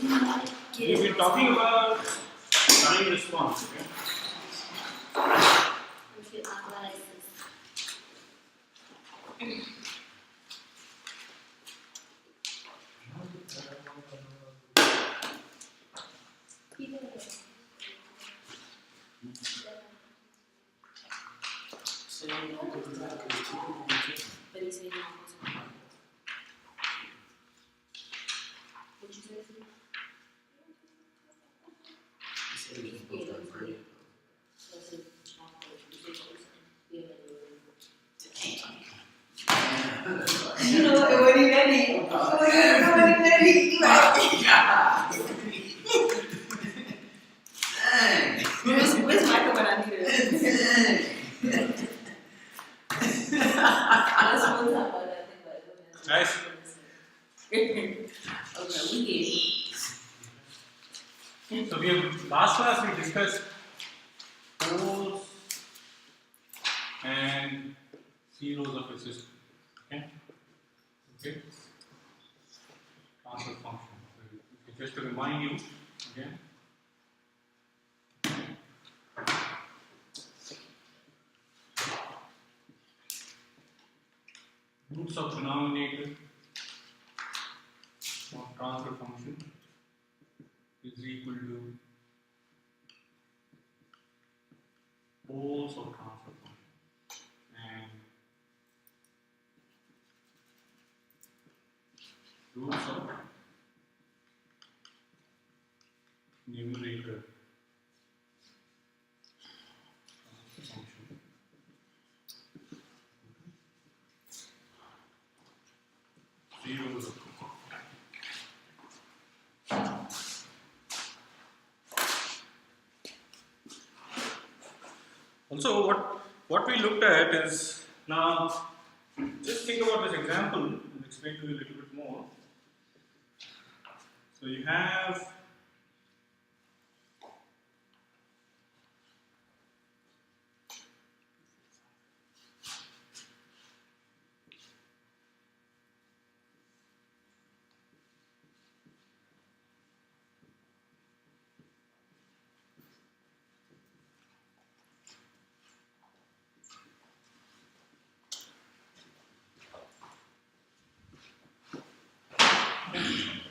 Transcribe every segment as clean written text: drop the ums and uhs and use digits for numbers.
We've been talking about time response. Okay? You know, it wasn't ready. It wasn't ready. Where's Michael when I need him? Let's talk about that thing, but Nice. okay, we So we have last class we discussed poles and zeros of a system. Okay. Okay. Transfer function. So just to remind you again. Roots of denominator of transfer function is equal to poles of transfer function and roots of numerator transfer function. Zeros of Also, what we looked at is now just think about this example and explain to you a little bit more. So you have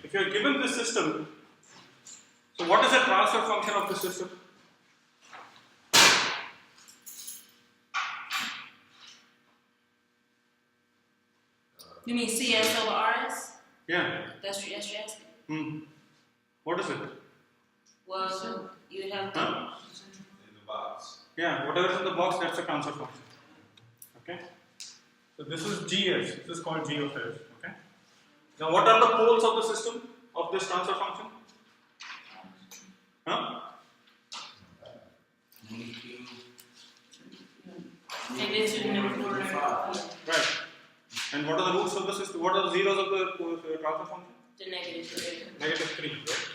if you are given this system, so what is the transfer function of the system? You mean CS over RS? Yeah. That's what you're asking? What is it? Well, you have Huh? In the box. Yeah, whatever is in the box, that's the transfer function. Okay? So this is GS, this is called G of S. Okay? Now what are the poles of the system of this transfer function? Huh? Right. And what are the roots of the system? What are the zeros of the transfer function? The negative 3. Negative 3. Right?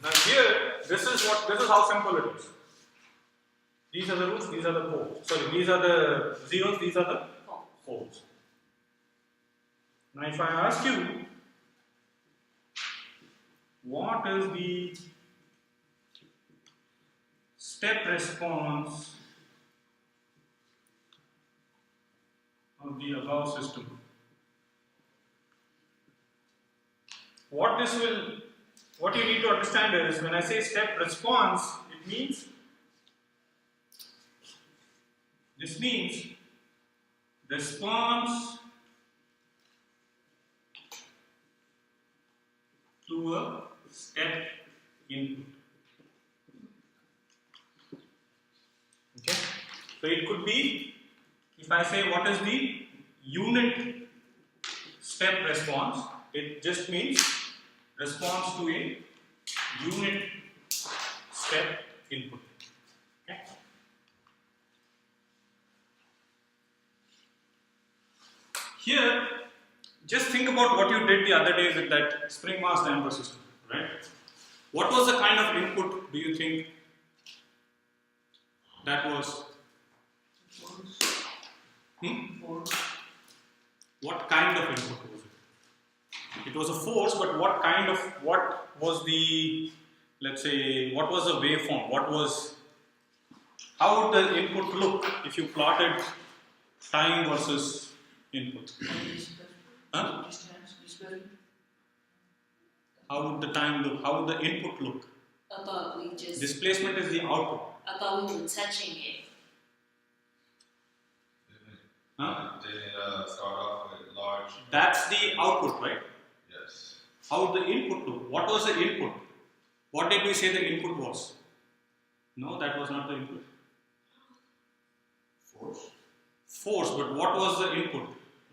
Now here, this is how simple it is. These are the roots, these are the poles. Sorry, these are the zeros, these are the poles. Now if I ask you, what is the step response of the above system? What you need to understand is, when I say step response, this means response to a step input. Okay? So it could be, if I say what is the unit step response, it just means response to a unit step input. Okay? Here, just think about what you did the other day with that spring mass damper system, right? What was the kind of input do you think that was? What kind of input was it? It was a force, but what was the, let's say, what was the waveform? How would the input look if you plotted time versus input? Huh? How would the time look? How would the input look? I thought we just. Displacement is the output. I thought we were touching it. Huh? Did it start off with large? That's the output, right? Yes. How would the input look? What was the input? What did we say the input was? No, that was not the input. Force. Force, but what was the input?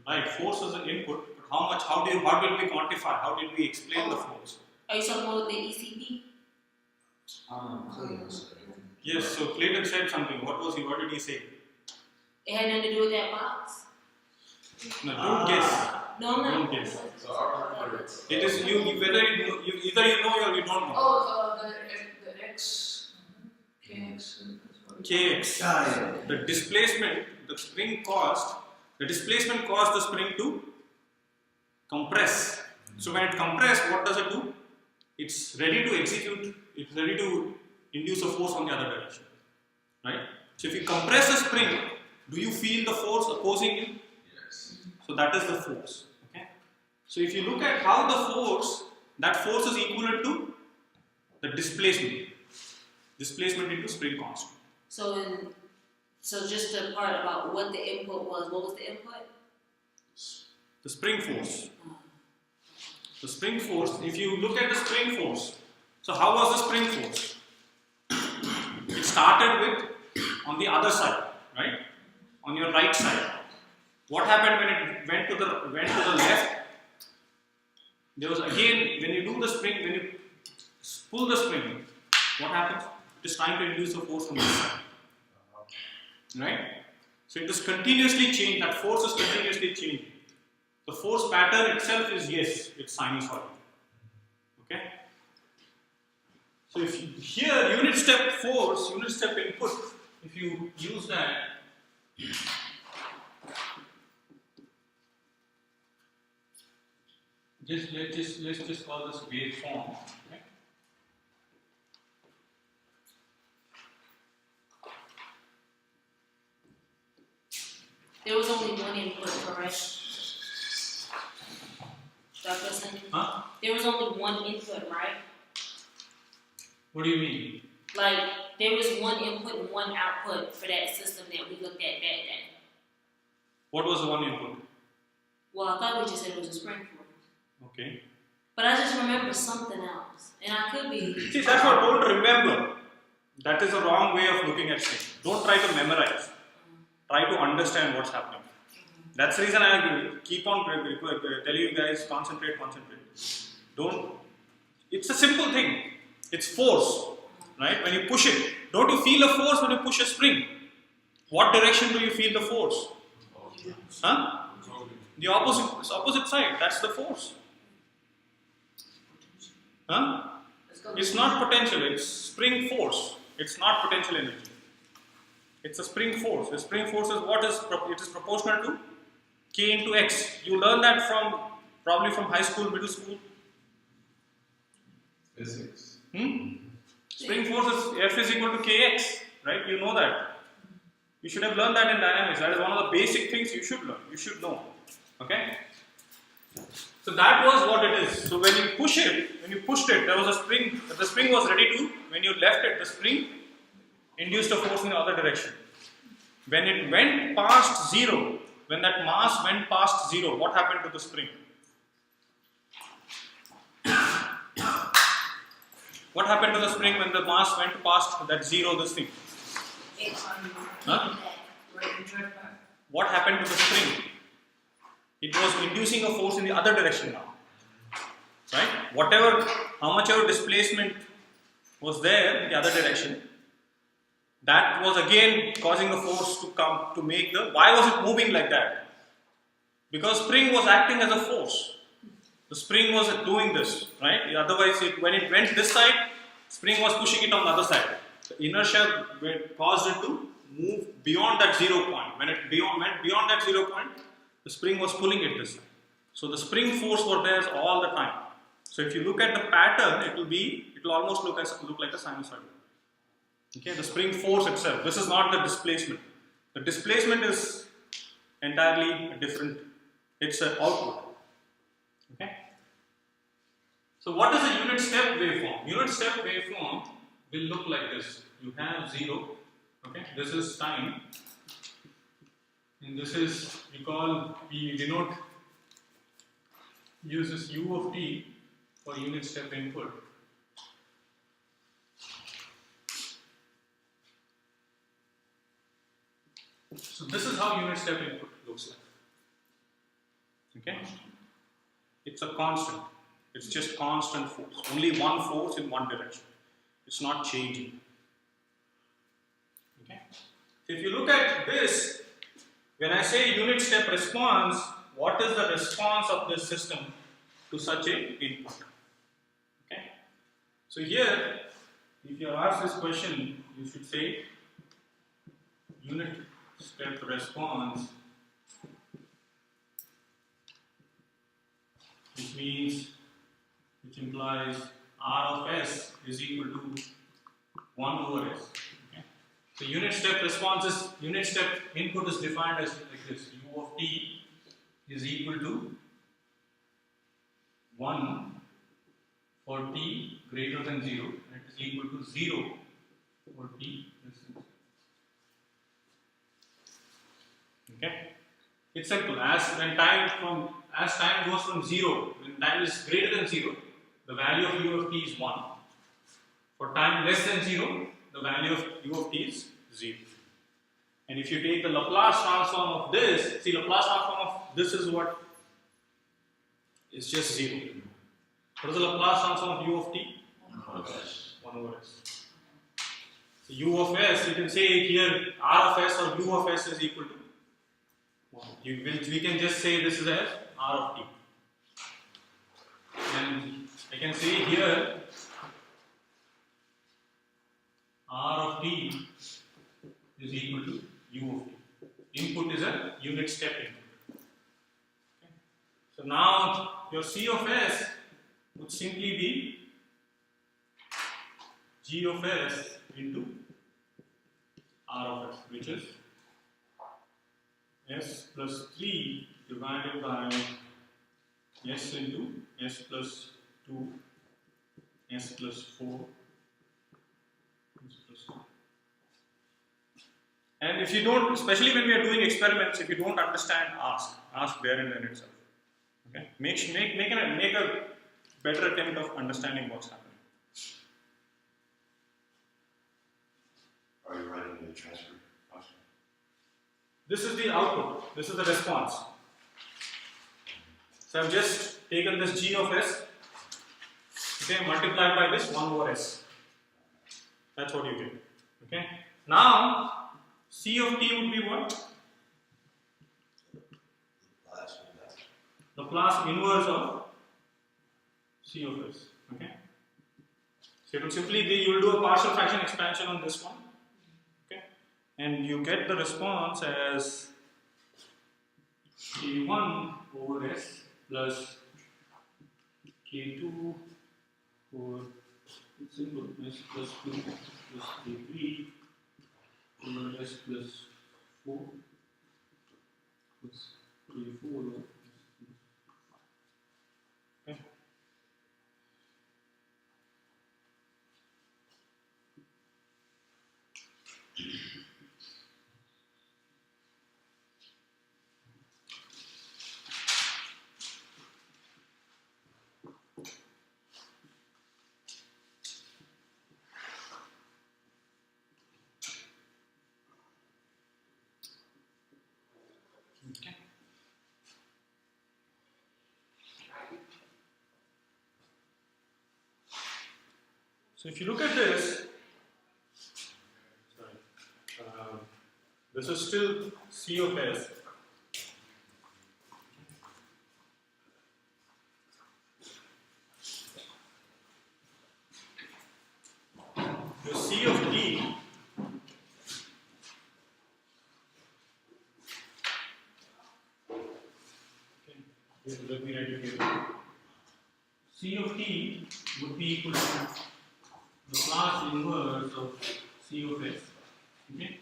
Right, force was the input, but how much, how did we quantify? How did we explain the force? Are you talking about the ECP? Yes, so Clayton said something. What did he say? It had nothing to do with that box. No, don't guess. No, I'm not. Don't guess. So I remember it. It is you whether you either you know or you don't know. Oh, the X. KX. Kx. The displacement, the displacement caused the spring to compress. So when it compresses, what does it do? It's ready to execute, it's ready to induce a force on the other direction. Right? So if you compress a spring, do you feel the force opposing you? Yes. So that is the force. Okay? So if you look at how that force is equivalent to the displacement. Displacement into spring constant. So just the part about what the input was. What was the input? The spring force. The spring force, if you look at the spring force, so how was the spring force? It started with on the other side, right? On your right side. What happened when it went to the left? There was again, when you do the spring, when you pull the spring, what happens? It is trying to induce a force on this side. Right? So it is continuously changing, that force is continuously changing. The force pattern itself is, yes, it's sinusoidal. Okay? So if you, here, unit step force, unit step input, if you use that, let's just call this waveform. Okay? There was only one input, correct? Dr. Singh? Huh? There was only one input, right? What do you mean? Like, there was one input and one output for that system that we looked at that day. What was the one input? Well, I thought we just said it was a spring force. Okay. But I just remember something else. And I could be. See, that's what, don't remember. That is a wrong way of looking at things. Don't try to memorize. Try to understand what's happening. That's the reason I keep on telling you guys, concentrate. Don't. It's a simple thing. It's force, right? When you push it, don't you feel a force when you push a spring? What direction do you feel the force? Huh? The opposite side. That's the force. Huh? It's not potential. It's spring force. It's not potential energy. It's a spring force. The spring force is what is it is proportional to K into X. You learn that probably from high school, middle school. Physics. Spring force is F is equal to Kx, right? You know that. You should have learned that in dynamics. That is one of the basic things you should learn. You should know. Okay? So that was what it is. So when you pushed it, there was a spring. The spring was ready to. When you left it, the spring induced a force in the other direction. When it went past zero, when that mass went past zero, what happened to the spring? What happened to the spring when the mass went past that zero, this thing? Huh? What happened to the spring? It was inducing a force in the other direction now. Right? How much ever displacement was there in the other direction, that was again causing a force to come to make why was it moving like that? Because spring was acting as a force. The spring was doing this, right? Otherwise, when it went this side, spring was pushing it on the other side. The inertia caused it to move beyond that 0 point. When it went beyond that 0 point, the spring was pulling it this side. So the spring force were there all the time. So if you look at the pattern, it will almost look like a sinusoid. Okay, the spring force itself. This is not the displacement. The displacement is entirely different. It's an output. Okay. So what is a unit step waveform? Unit step waveform will look like this. You have 0. Okay, this is time, and this is we denote use this u of t for unit step input. So this is how unit step input looks like. Okay, it's a constant. It's just constant force. Only one force in one direction. It's not changing. Okay. So if you look at this, when I say unit step response, what is the response of this system to such a input? Okay. So here, if you are asked this question, you should say unit step response, which implies R of S is equal to 1 over S. Okay. So unit step input is defined as like this: U of t is equal to 1 for t greater than 0, and it is equal to 0 for t less than 0. Okay, it's simple. As time goes from 0, when time is greater than 0, the value of u of t is 1. For time less than 0, the value of u of t is 0. And if you take the Laplace transform of this, see, Laplace transform of this is what is just 0. What is the Laplace transform of u of t? 1 over S. 1 over s. So u of s, you can say here r of s or u of s is equal to 1. We can just say this is as r of t. And I can say here r of t is equal to u of t. Input is a unit step input. Okay. So now your C of s would simply be g of s into r of s, which is s plus 3 divided by s into s plus 2, s plus 4, s plus 2. And if you don't, especially when we are doing experiments, if you don't understand, ask there and then itself. Okay, make a better attempt of understanding what's happening. Are you writing the transfer function? This is the output. This is the response. So I've just taken this g of s, okay, multiplied by this 1 over s. That's what you get. Okay. Now C of t would be what? Laplace inverse of C of s. Okay. So it will simply be, you will do a partial fraction expansion on this one. Okay. And you get the response as k1 over s plus k2 over, it's simple, s plus 2 plus k3 over s plus 4 plus k4 over s plus 5. Okay. Okay. So if you look at this, this is still C of s. The C of t let me C of t would be equal to the class inverse of C of s, okay,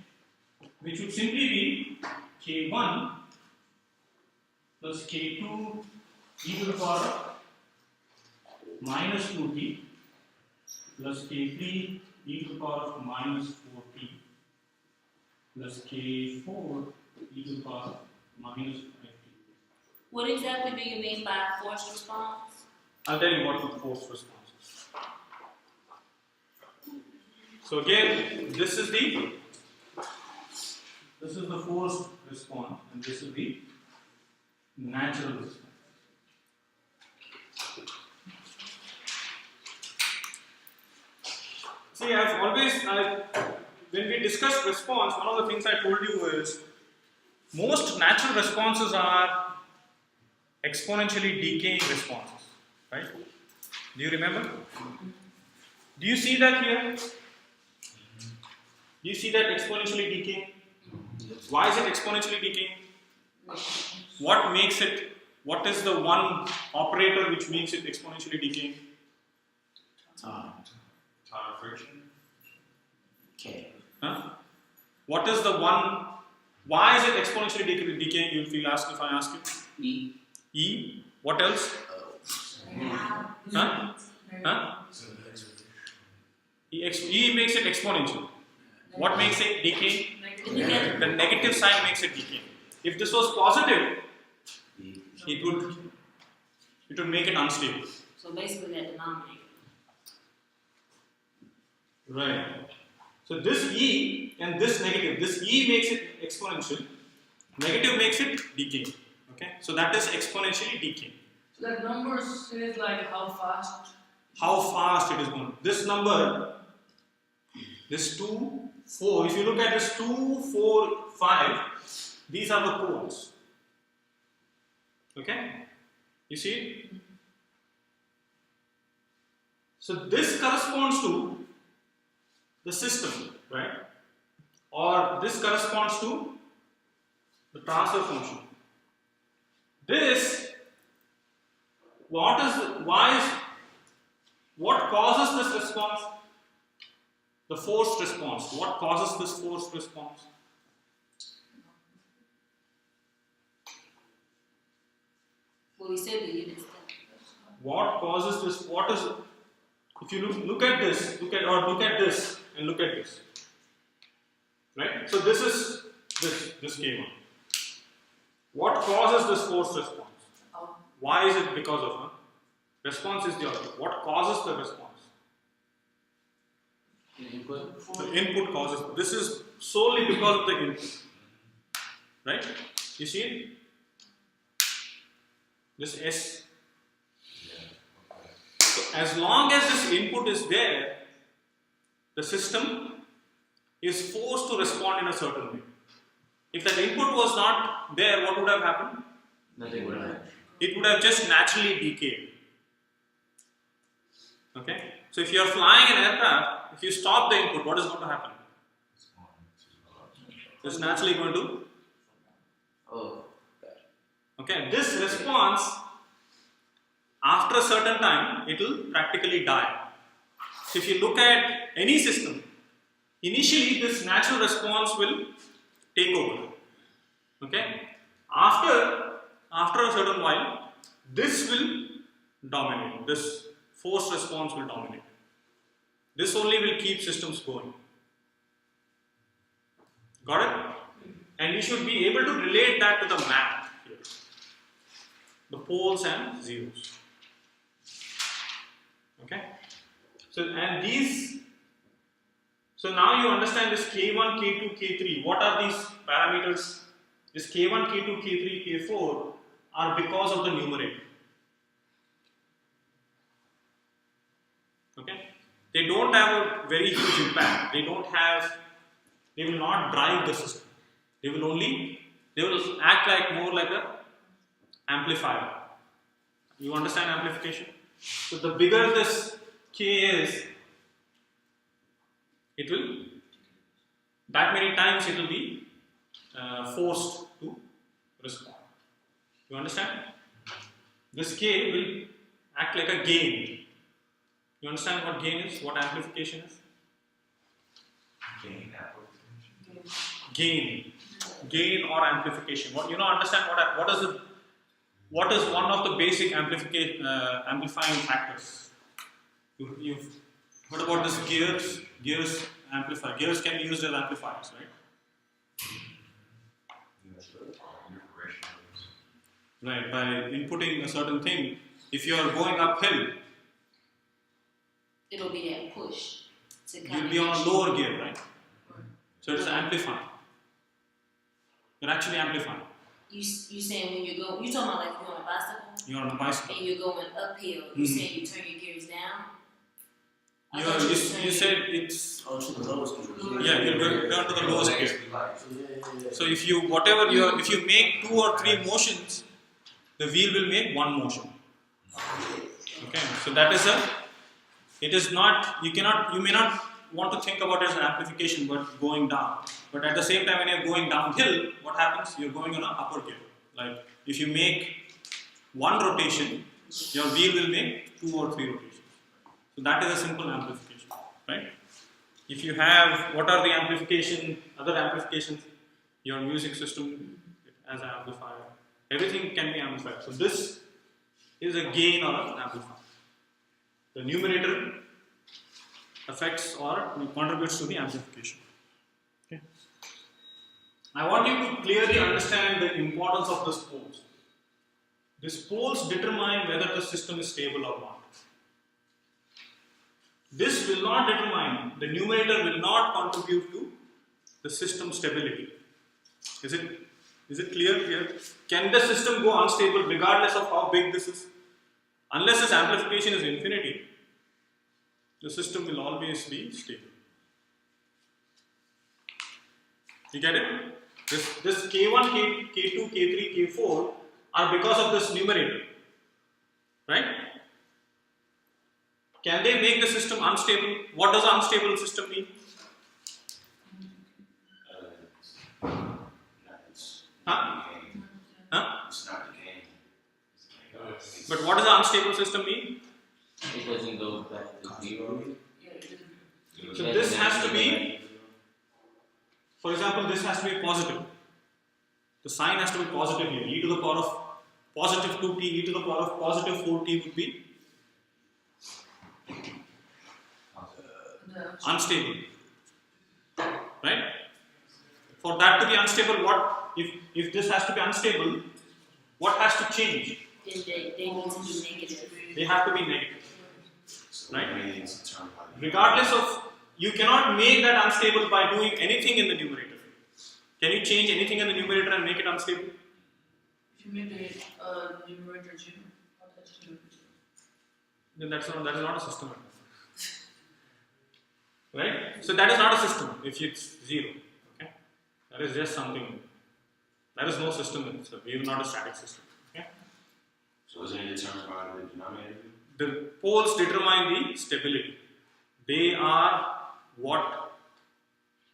which would simply be k1 plus k2 e to the power of minus 2t plus k3 e to the power of minus 4t plus k4 e to the power of minus 5t. What exactly do you mean by forced response? I'll tell you what the forced response is. So again, this is the forced response, and this is the natural response. See, when we discuss response, one of the things I told you is most natural responses are exponentially decaying responses, right? Do you remember? Do you see that here? Do you see that exponentially decaying? Why is it exponentially decaying? What makes it? What is the one operator which makes it exponentially decaying? Time. Time of friction. K. Huh? What is the one? Why is it exponentially decaying? If I ask you. E. E. What else? Huh? Huh? E makes it exponential. What makes it decay? The negative sign makes it decay. If this was positive, it would make it unstable. So basically that denominator. Right. So this E and this negative, this E makes it exponential, negative makes it decay. Okay. So that is exponentially decaying. So that number says like how fast. How fast it is going. This number, this 2, 4, if you look at this 2, 4, 5, these are the poles. Okay? You see it? So this corresponds to the system, right? Or this corresponds to the transfer function. This, what causes this response? The forced response. What causes this forced response? Well, we said the unit step. What causes this? What is? If you look at this, look at this, and look at this. Right. So this is this K1. What causes this forced response? Why is it because of? Response is the other. What causes the response? The input causes. This is solely because of the input. Right? You see it? This S. So as long as this input is there, the system is forced to respond in a certain way. If that input was not there, what would have happened? Nothing would happen. It would have just naturally decayed. Okay? So if you are flying an aircraft, if you stop the input, what is going to happen? It's naturally going to. Oh. Okay, this response, after a certain time, it will practically die. So if you look at any system, initially this natural response will take over. Okay? After a certain while, this will dominate. This forced response will dominate. This only will keep systems going. Got it? And you should be able to relate that to the map here. The poles and zeros. Okay? So now you understand this K1, K2, K3. What are these parameters? This K1, K2, K3, K4 are because of the numerator. Okay? They don't have a very huge impact. They will not drive the system. They will act like more like a amplifier. You understand amplification? So the bigger this K is, that many times it will be forced to respond. You understand? This K will act like a gain. You understand what gain is? What amplification is? Gain or amplification. What understand what is one of the basic amplifying factors? You've heard about this gears amplifier. Gears can be used as amplifiers, right? Right, by inputting a certain thing, if you are going uphill, It'll be that push to kind you'll of be on a get you- lower gear, right? So it is amplifying. You're actually amplifying. You saying when you talking about like you're on a bicycle You're on a bicycle. and you're going uphill. You saying you turn your gears down? I You, thought are, were you, saying you said it's Oh, to the lowest gear. yeah. You'll go down to the lowest gear. Yeah. So if you if you make 2 or 3 motions, the wheel will make 1 motion. Okay. So that is it is not, you may not want to think about it as an amplification but going down. But at the same time when you're going downhill, what happens? You're going on an upper gear. Like if you make 1 rotation, your wheel will make 2 or 3 rotations. So that is a simple amplification, right? If you have, what are the other amplifications? Your music system as an amplifier. Everything can be amplified. So this is a gain or an amplifier. The numerator affects or contributes to the amplification. Okay. I want you to clearly understand the importance of this poles. These poles determine whether the system is stable or not. This will not determine, the numerator will not contribute to the system stability. Is it clear here? Can the system go unstable regardless of how big this is? Unless its amplification is infinity, the system will always be stable. You get it? This K1, K2, K3, K4 are because of this numerator. Right? Can they make the system unstable? What does an unstable system mean? Huh? It's not the game. But what does an unstable system mean? It doesn't go back to 0. So this has to be, for example, this has to be positive. The sign has to be positive here. E to the power of positive 2t, e to the power of positive 4t would be unstable. Right? For that to be unstable, what if this has to be unstable, what has to change? Then they need to be negative. They have to be negative. So Right. it means it's turned by the Regardless of, you cannot make that unstable by doing anything in the numerator. Can you change anything in the numerator and make it unstable? If you make the numerator 0, how does it do? Then that is not a system. Right? So that is not a system if it's 0. Okay? That is just something. That is no system in itself. We are not a static system. Okay? So isn't it determined by the denominator? The poles determine the stability. They are what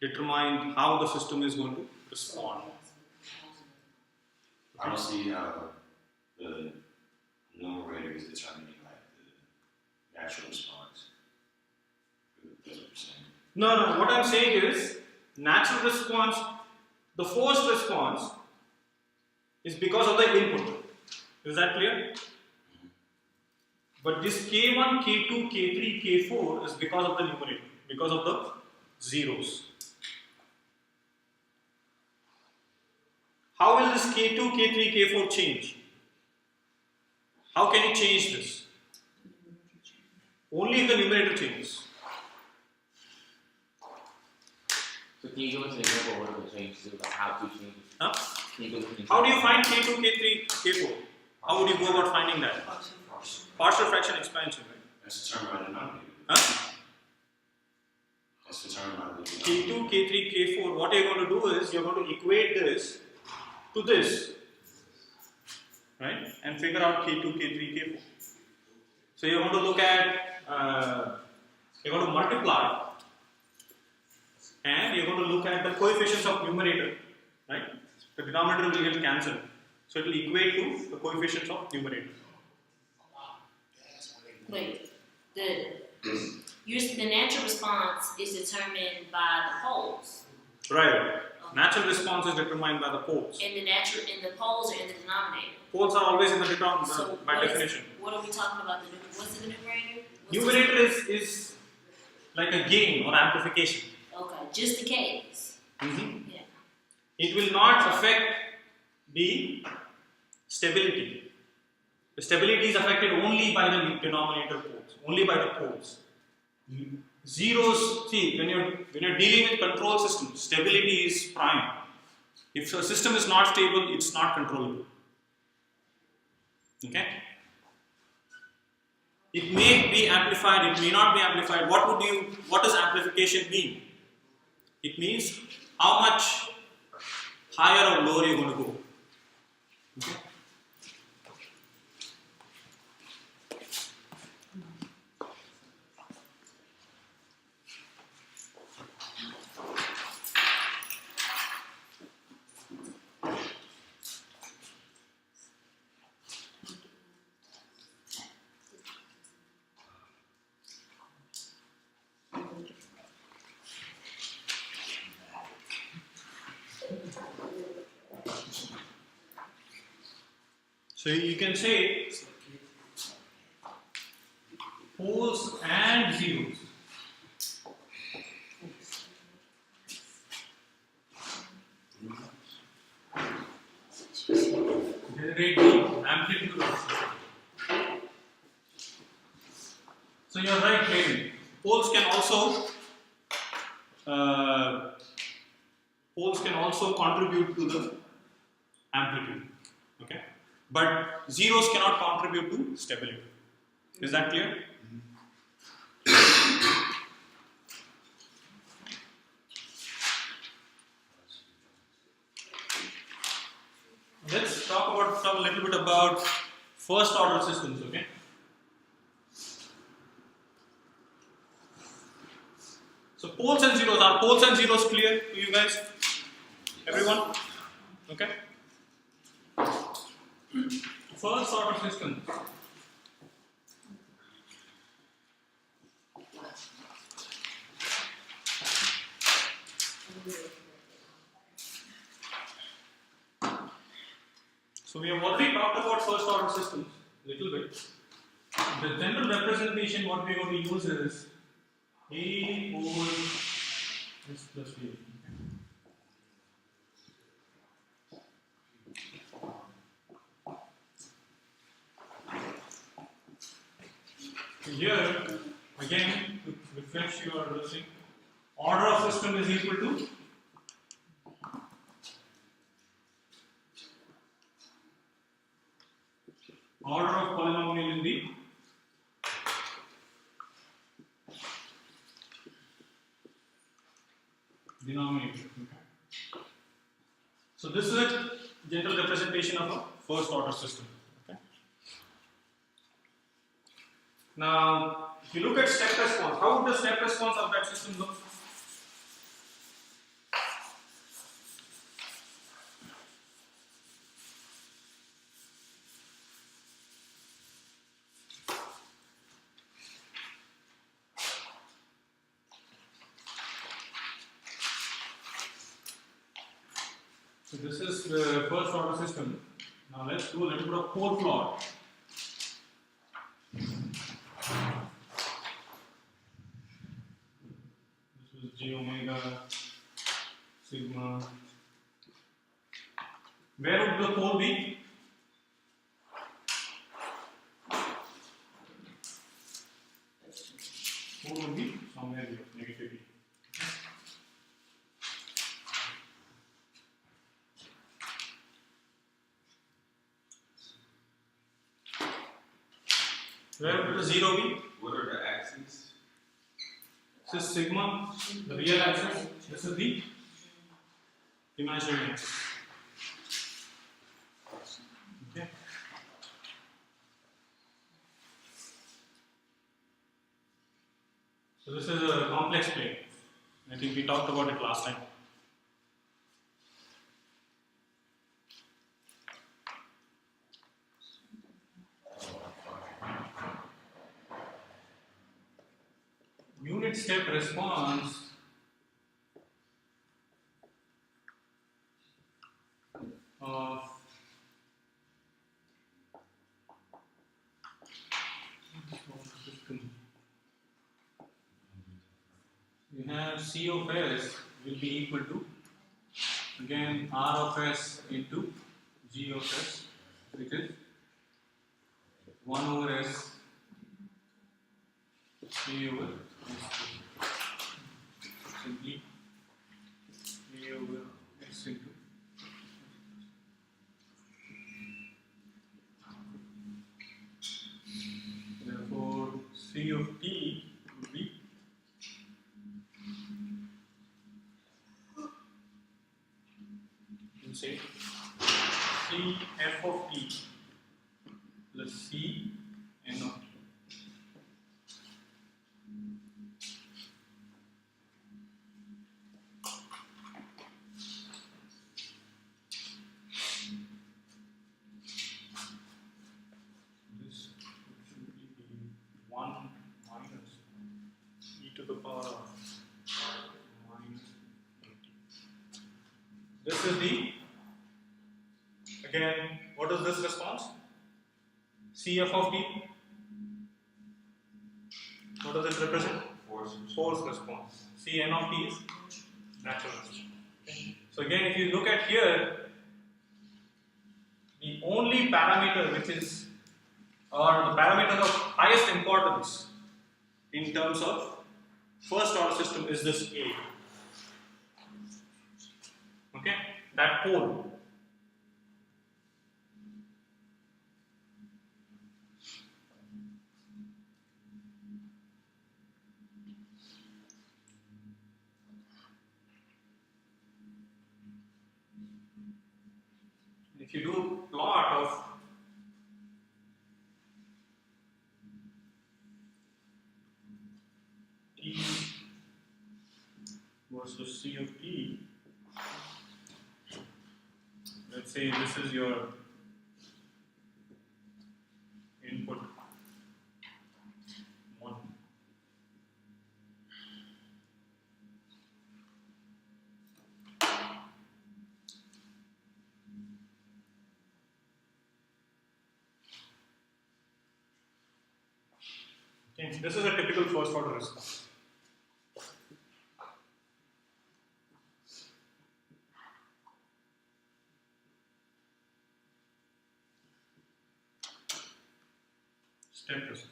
determine how the system is going to respond. I don't see how the numerator is determining like the natural response. That's what you're saying. No. What I'm saying is, natural response, the forced response is because of the input. Is that clear? But this K1, K2, K3, K4 is because of the numerator, because of the zeros. How will this K2, K3, K4 change? How can you change this? Only if the numerator changes. So can you go into an example of what it will change to, like how to change it? Huh? Can you go into an How do you example? find K2, K3, K4? How would you go about finding that? Partial fraction expansion, right? That's determined by the denominator. Huh? That's determined by the denominator. K2, K3, K4, what you're going to do is you're going to equate this to this, right? And figure out K2, K3, K4. So you're going to look at, you're going to multiply and you're going to look at the coefficients of numerator, right? The denominator will get cancelled. So it will equate to the coefficients of numerator. the natural response is determined by the poles. Right. Natural response is determined by the poles. And the poles are in the denominator. Poles are always in the denominator So by what is- definition. What are we talking about? What's in the numerator? What's Numerator is like a gain or amplification. Okay, just the case. Yeah. It will not affect the stability. The stability is affected only by the denominator poles, only by the poles. Zeros, see, when you're dealing with control systems, stability is prime. If a system is not stable, it's not controllable. Okay? It may be amplified, it may not be amplified. What does amplification mean? It means how much higher or lower you're going to go. Okay? So you can say poles and zeros. Generate the amplitude of system. So you are right, Clayton. Poles can also contribute to the amplitude. Okay, but zeros cannot contribute to stability. Is that clear? Let's talk a little bit about first order systems, okay? So poles and zeros, are poles and zeros clear to you guys? Everyone? Okay? First order systems. So we have already talked about first order systems a little bit. The general representation what we are going to use is A over S plus B. Here, again, to refresh your thing, order of system is equal to order of polynomial in the denominator. Okay. So this is a general representation of a first order system. Okay. Now, if you look at step response, how would the step response of that system look? So this is the first order system. Now let's do a little bit of pole plot. This is J omega, sigma. Where would the pole be? Pole would be somewhere here, negative B. Where would the zero be? What are the axes? This is sigma, the real axis. This is the imaginary axis. Okay. So this is a complex plane. I think we talked about it last time. unit step response of system. You have C of S will be equal to again R of S into G of S, which is 1 over S A over S2. Simply A over S into. Therefore, C of T would be you can say C F of T plus C N of T. This should be 1 minus e to the power of minus 80. This is the, again, what is this response? CF of t. What does it represent? Force response. Cn of t is natural response. Okay. So again, if you look at here, the only parameter which is, or the parameter of highest importance in terms of first order system is this A. Okay, that pole. If you do plot of T versus C of T, let's say this is your input 1. Okay, this is a typical first order response. Step response.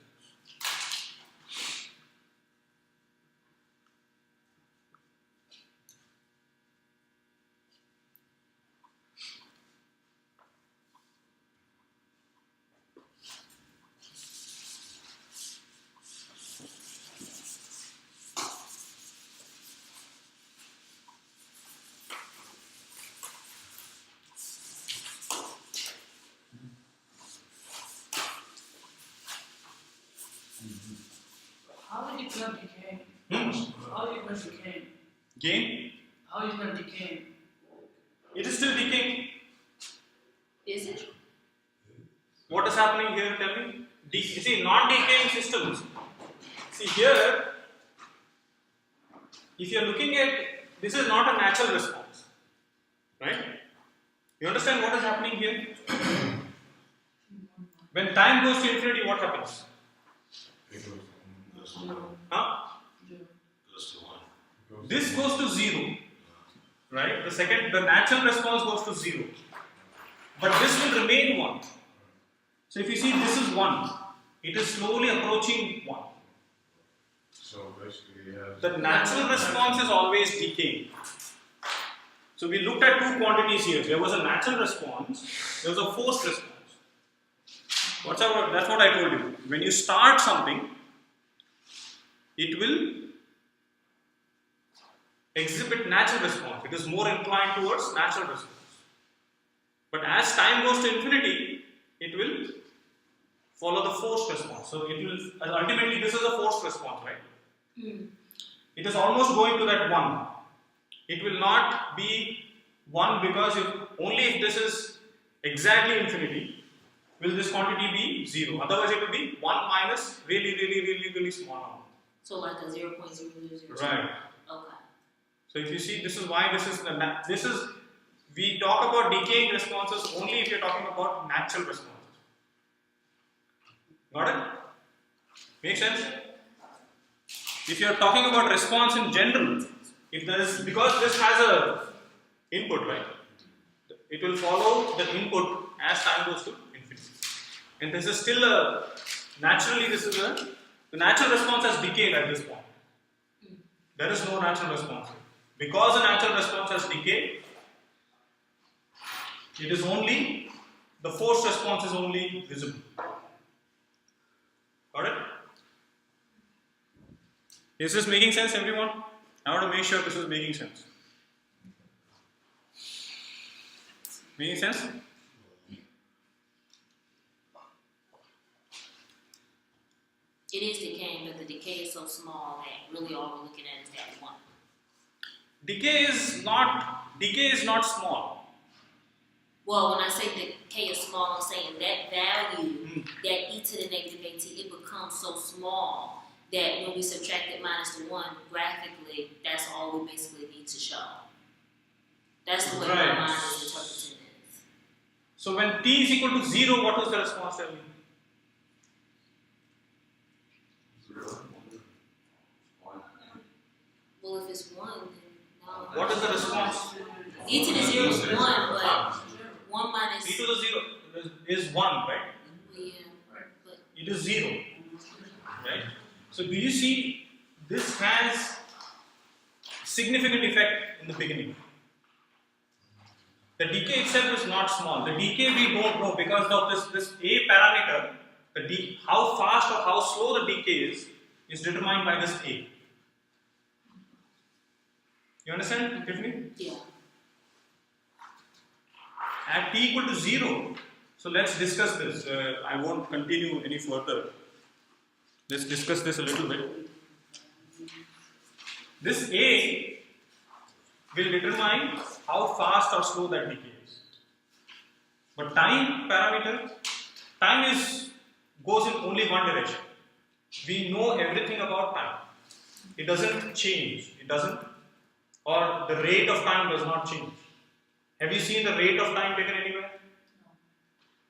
How is it not decaying? Hmm? How is it not decaying? Gain? How is it not decaying? It is still decaying. Is it? What is happening here? Tell me. You see, non-decaying systems. See here, if you are looking at, this is not a natural response, right? You understand what is happening here? When time goes to infinity, what happens? Huh? This goes to 0, right? The natural response goes to 0, but this will remain 1. So if you see, this is 1, it is slowly approaching 1. So basically, yes. The natural response is always decaying. So we looked at two quantities here. There was a natural response, there was a forced response. That's what I told you. When you start something, it will exhibit natural response. It is more inclined towards natural response. But as time goes to infinity, it will follow the forced response. So it will ultimately, this is a forced response, right? It is almost going to that 1. It will not be 1 because only if this is exactly infinity will this quantity be 0. Otherwise it will be 1 minus really small number. So like a 0.0002. Right. Okay. So if you see, this is why this is we talk about decaying responses only if you're talking about natural responses. Got it? Make sense? If you're talking about response in general, if there is, because this has a input, right? It will follow the input as time goes to infinity. And this is still the natural response has decayed at this point. There is no natural response. Because the natural response has decayed, it is only, the forced response is only visible. Got it? Is this making sense, everyone? I want to make sure this is making sense. Making sense? It is decaying, but the decay is so small that really all we're looking at is that one. Decay is not small. Well, when I say the k is small, I'm saying that value, that e to the negative at, it becomes so small that when we subtract it minus the 1, graphically, that's all we basically need to show. That's the way Right. my mind is interpreting this. So when t is equal to 0, what was the response, tell me? 0, 1. Well, if it's 1, then no. What is the response? E to the 0 is 1, but 1 minus. t to the 0 is 1, right? Yeah, but It is 0, right? So do you see, this has significant effect in the beginning. The decay itself is not small. The decay we don't know because of this A parameter, how fast or how slow the decay is determined by this A. You understand, Tiffany? yeah. At t equal to 0, so let's discuss this. I won't continue any further. Let's discuss this a little bit. This A will determine how fast or slow that decay is. But time parameter, goes in only one direction. We know everything about time. It doesn't change. Or the rate of time does not change. Have you seen the rate of time taken anywhere?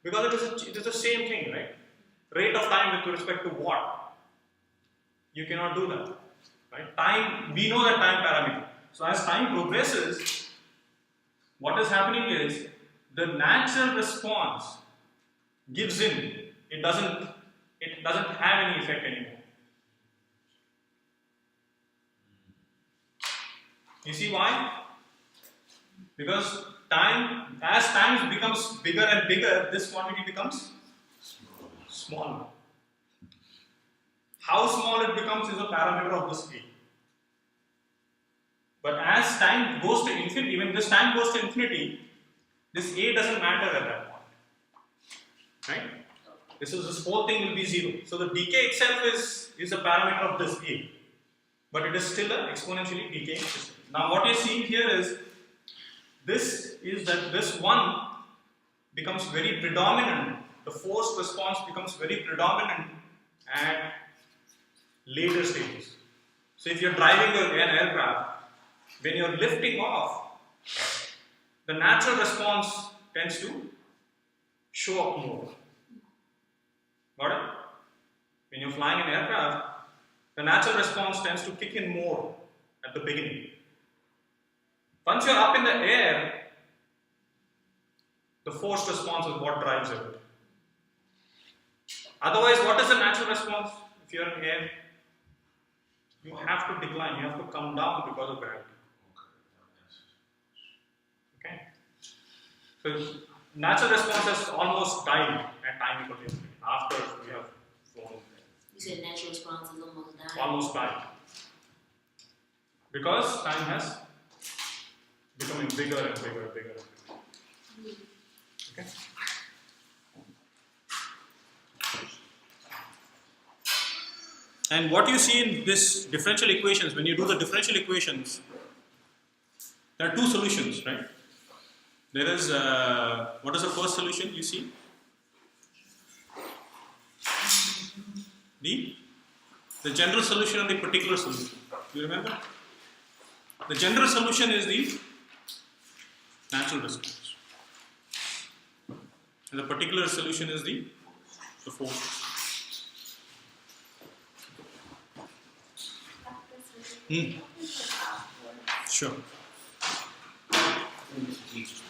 Because it is the same thing, right? Rate of time with respect to what? You cannot do that, right? Time, we know that time parameter. So as time progresses, what is happening is the natural response gives in. It doesn't have any effect anymore. You see why? Because as time becomes bigger and bigger, this quantity becomes smaller. How small it becomes is a parameter of this A. But as time goes to infinity, when this time goes to infinity, this A doesn't matter at that point. Right? This whole thing will be 0. So the decay itself is a parameter of this A. But it is still an exponentially decaying system. Now what you're seeing here is this 1 becomes very predominant. The forced response becomes very predominant at later stages. So if you're driving an aircraft, when you're lifting off, the natural response tends to show up more. Got it? When you're flying an aircraft, the natural response tends to kick in more at the beginning. Once you're up in the air, the forced response is what drives it. Otherwise, what is the natural response if you're in air? You have to decline, you have to come down because of gravity. Okay? So, natural response has almost died at time equal to infinity after we have flown. You said natural response is almost dying. Almost died. Because time has becoming bigger and bigger and bigger. Okay? And what you see in this differential equations, when you do the differential equations, there are two solutions, right? There is, what is the first solution you see? The The general solution and the particular solution. Do you remember? The general solution is the natural response. And the particular solution is the force. Sure. Teach